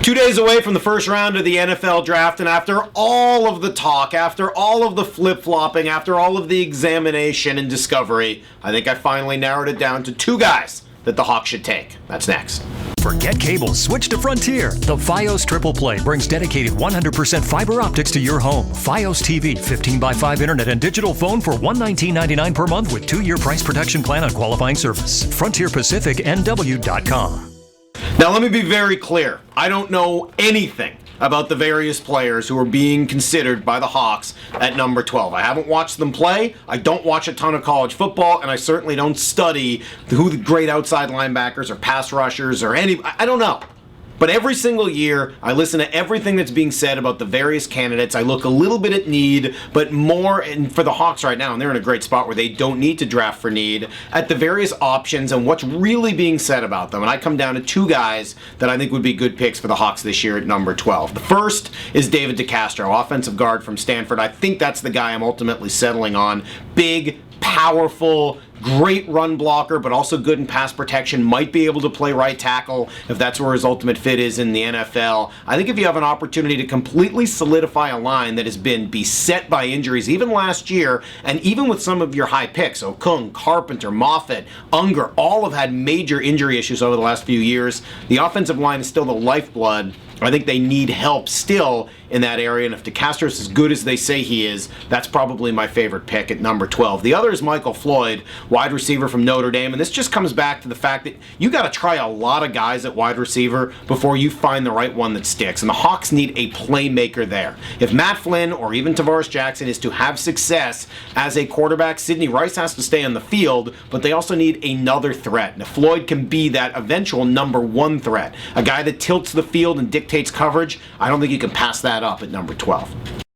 2 days away from the first round of the NFL draft, and after all of the talk, after all of the flip-flopping, after all of the examination and discovery, I think I finally narrowed it down to two guys that the Hawks should take. That's next. Forget cable, switch to Frontier. The Fios Triple Play brings dedicated 100% fiber optics to your home. Fios TV, 15x5 internet and digital phone for $119.99 per month with 2-year price protection plan on qualifying service. FrontierPacificNW.com. Now let me be very clear. I don't know anything about the various players who are being considered by the Hawks at number 12. I haven't watched them play, I don't watch a ton of college football, and I certainly don't study who the great outside linebackers or pass rushers or I don't know. But every single year, I listen to everything that's being said about the various candidates. I look a little bit at need, but more, and for the Hawks right now, and they're in a great spot where they don't need to draft for need, at the various options and what's really being said about them. And I come down to two guys that I think would be good picks for the Hawks this year at number 12. The first is David DeCastro, offensive guard from Stanford. I think that's the guy I'm ultimately settling on. Big, powerful, great run blocker, but also good in pass protection. Might be able to play right tackle if that's where his ultimate fit is in the NFL. I think if you have an opportunity to completely solidify a line that has been beset by injuries, even last year, and even with some of your high picks, Okung, Carpenter, Moffitt, Unger, all have had major injury issues over the last few years. The offensive line is still the lifeblood. I think they need help still in that area, and if DeCastro is as good as they say he is, that's probably my favorite pick at number 12. The other is Michael Floyd, wide receiver from Notre Dame, and this just comes back to the fact that you got to try a lot of guys at wide receiver before you find the right one that sticks, and the Hawks need a playmaker there. If Matt Flynn or even Tavares Jackson is to have success as a quarterback, Sidney Rice has to stay on the field, but they also need another threat, and if Floyd can be that eventual number one threat, a guy that tilts the field and dictates coverage, I don't think you can pass that up at number 12.